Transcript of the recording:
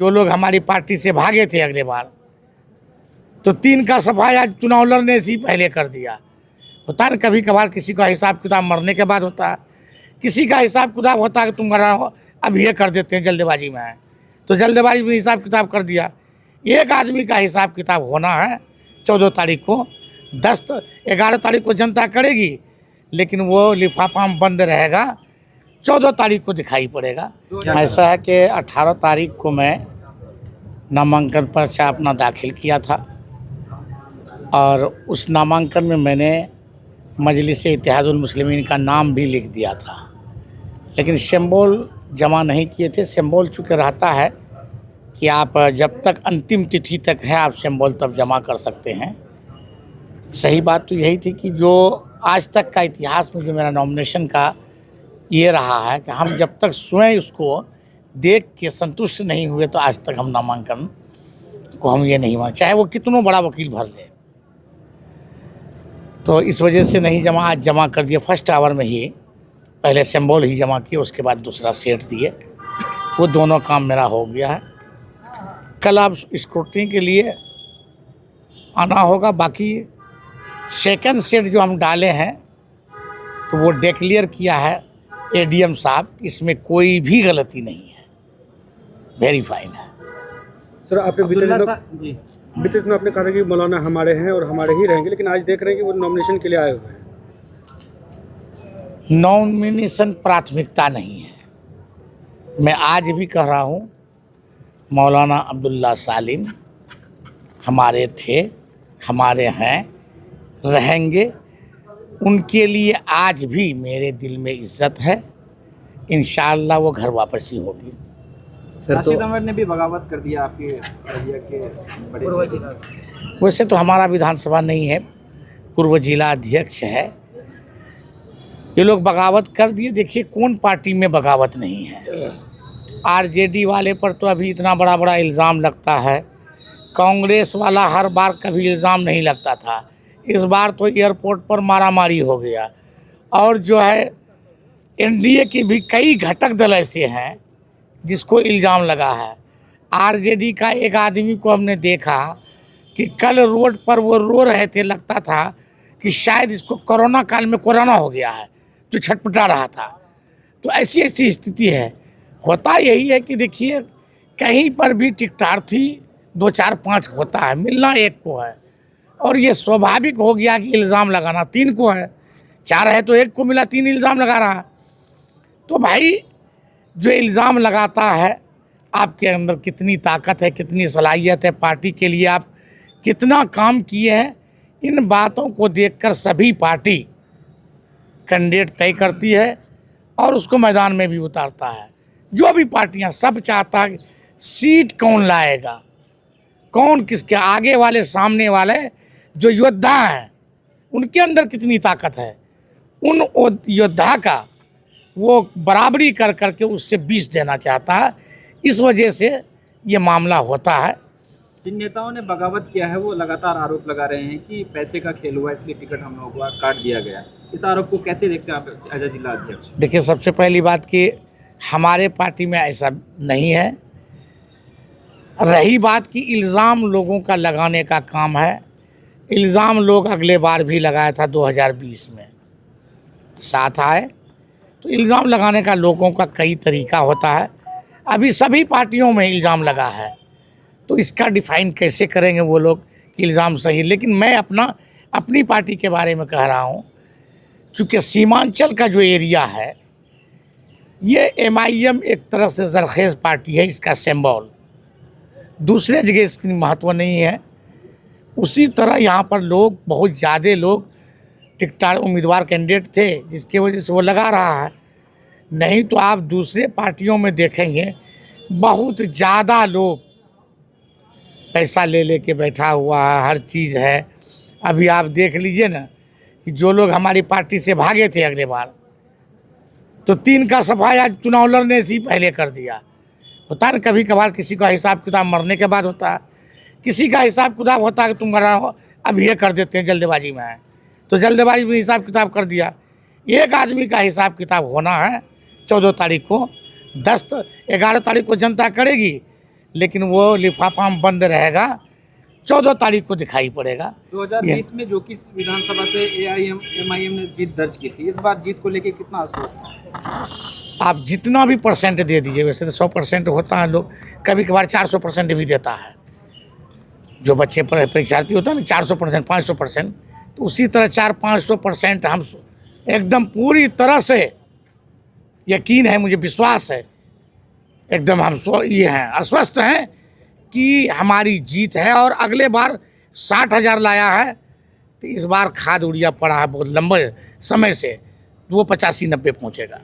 जो लोग हमारी पार्टी से भागे थे अगले बार, तो 3 का सफाई आज चुनाव लड़ने से ही पहले कर दिया। होता है ना, कभी कभार किसी का हिसाब किताब मरने के बाद होता है, किसी का हिसाब किताब होता है कि तुम मरा हो, अब ये कर देते हैं जल्दबाजी में है, तो जल्दबाजी में हिसाब किताब कर दिया। एक आदमी का हिसाब किताब होना है 14 तारीख को, 11 तारीख को जनता करेगी, लेकिन वो लिफाफा में बंद रहेगा, 14 तारीख को दिखाई पड़ेगा। ऐसा है कि 18 तारीख को मैं नामांकन पर्चा अपना दाखिल किया था और उस नामांकन में मैंने मजलिस-ए-इत्तेहादुल मुस्लिमीन का नाम भी लिख दिया था, लेकिन सिंबल जमा नहीं किए थे। सिंबल चूँकि रहता है कि आप जब तक अंतिम तिथि तक है आप सिंबल तब जमा कर सकते हैं। सही बात तो यही थी कि जो आज तक का इतिहास में जो मेरा नॉमिनेशन का ये रहा है कि हम जब तक स्वयं उसको देख के संतुष्ट नहीं हुए तो आज तक हम नामांकन को हम ये नहीं मान, चाहे वो कितनों बड़ा वकील भर ले। तो इस वजह से नहीं जमा, आज जमा कर दिया फर्स्ट आवर में ही। पहले सिंबल ही जमा किए, उसके बाद दूसरा सेट दिए, वो दोनों काम मेरा हो गया है। कल आप स्क्रूटनी के लिए आना होगा। बाकी सेकंड सेट जो हम डाले हैं तो वो डिक्लेयर किया है एडीएम साहब, इसमें कोई भी गलती नहीं है, वेरी फाइन है। सर, आपने बीते दिनों आपने कहा कि मौलाना हमारे हैं और हमारे ही रहेंगे, लेकिन आज देख रहे हैं कि वो नॉमिनेशन के लिए आए हुए हैं। नॉमिनेशन प्राथमिकता नहीं है। मैं आज भी कह रहा हूँ, मौलाना अब्दुल्ला सालिम हमारे थे, हमारे हैं, रहेंगे। उनके लिए आज भी मेरे दिल में इज्जत है। इंशाअल्लाह वो घर वापसी होगी। सर, तो अमर ने भी बगावत कर दिया आपके के बड़े। वैसे तो हमारा विधानसभा नहीं है, पूर्व जिला अध्यक्ष है। ये लोग बगावत कर दिए। देखिए, कौन पार्टी में बगावत नहीं है। आरजेडी वाले पर तो अभी इतना बड़ा बड़ा इल्ज़ाम लगता है। कांग्रेस वाला हर बार कभी इल्ज़ाम नहीं लगता था, इस बार तो एयरपोर्ट पर मारामारी हो गया। और जो है एनडीए के भी कई घटक दल ऐसे हैं जिसको इल्ज़ाम लगा है। आरजेडी का एक आदमी को हमने देखा कि कल रोड पर वो रो रहे थे, लगता था कि शायद इसको कोरोना काल में कोरोना हो गया है, जो छटपटा रहा था। तो ऐसी ऐसी स्थिति है। होता यही है कि देखिए, कहीं पर भी टिकटार्थी 2 4 5 होता है, मिलना एक को है। और ये स्वाभाविक हो गया कि इल्ज़ाम लगाना 3 को है, 4 है तो 1 को मिला, 3 इल्ज़ाम लगा रहा है। तो भाई, जो इल्ज़ाम लगाता है, आपके अंदर कितनी ताकत है, कितनी सलाहियत है, पार्टी के लिए आप कितना काम किए हैं, इन बातों को देखकर सभी पार्टी कैंडिडेट तय करती है और उसको मैदान में भी उतारता है। जो भी पार्टियां, सब चाहता है सीट कौन लाएगा, कौन किसके आगे वाले सामने वाले जो योद्धा हैं उनके अंदर कितनी ताकत है, उन योद्धा का वो बराबरी कर करके उससे 20 देना चाहता है। इस वजह से ये मामला होता है। जिन नेताओं ने बगावत किया है वो लगातार आरोप लगा रहे हैं कि पैसे का खेल हुआ, इसलिए टिकट हम लोगों को काट दिया गया। इस आरोप को कैसे देखते हैं आप एज जिला अध्यक्ष? देखिए, सबसे पहली बात कि हमारे पार्टी में ऐसा नहीं है। रही बात कि इल्ज़ाम लोगों का लगाने का काम है, इल्ज़ाम लोग अगले बार भी लगाया था 2020 में, साथ आए। तो इल्ज़ाम लगाने का लोगों का कई तरीका होता है। अभी सभी पार्टियों में इल्ज़ाम लगा है, तो इसका डिफाइन कैसे करेंगे वो लोग कि इल्ज़ाम सही। लेकिन मैं अपनी पार्टी के बारे में कह रहा हूँ, चूँकि सीमांचल का जो एरिया है, ये MIM एक तरह से जरखेज़ पार्टी है, इसका सिंबल। दूसरे जगह इसकी महत्व नहीं है। उसी तरह यहाँ पर लोग, बहुत ज़्यादा लोग टिकटार उम्मीदवार कैंडिडेट थे, जिसकी वजह से वो लगा रहा है। नहीं तो आप दूसरे पार्टियों में देखेंगे, बहुत ज़्यादा लोग पैसा ले लेके बैठा हुआ है, हर चीज़ है। अभी आप देख लीजिए ना कि जो लोग हमारी पार्टी से भागे थे अगले बार, तो 3 का सफाई आज चुनाव लड़ने से ही पहले कर दिया। होता है ना, कभी कभार किसी का हिसाब किताब मरने के बाद होता है, किसी का हिसाब किताब होता है कि तुम मरा हो, अब ये कर देते हैं जल्दबाजी में है, तो जल्दबाजी में हिसाब किताब कर दिया। एक आदमी का हिसाब किताब होना है 14 तारीख को, 11 तारीख को जनता करेगी, लेकिन वो लिफाफा में बंद रहेगा, 14 तारीख को दिखाई पड़ेगा। 2020 में जो कि विधानसभा से एआईएम ने जीत दर्ज की थी, इस बार जीत को लेके कितना आश्वस्त है? आप जितना भी परसेंट दे दीजिए, वैसे तो 100% होता है, लोग कभी कभार 400% भी देता है। जो बच्चे परीक्षार्थी होता है ना, 400%, 500%, तो उसी तरह 400-500% हम एकदम पूरी तरह से यकीन है, मुझे विश्वास है, एकदम हम ये हैं, आश्वस्त हैं कि हमारी जीत है। और अगले बार 60,000 लाया है, तो इस बार खाद उड़िया पड़ा है बहुत लंबे समय से, तो वो 85-90 पहुँचेगा।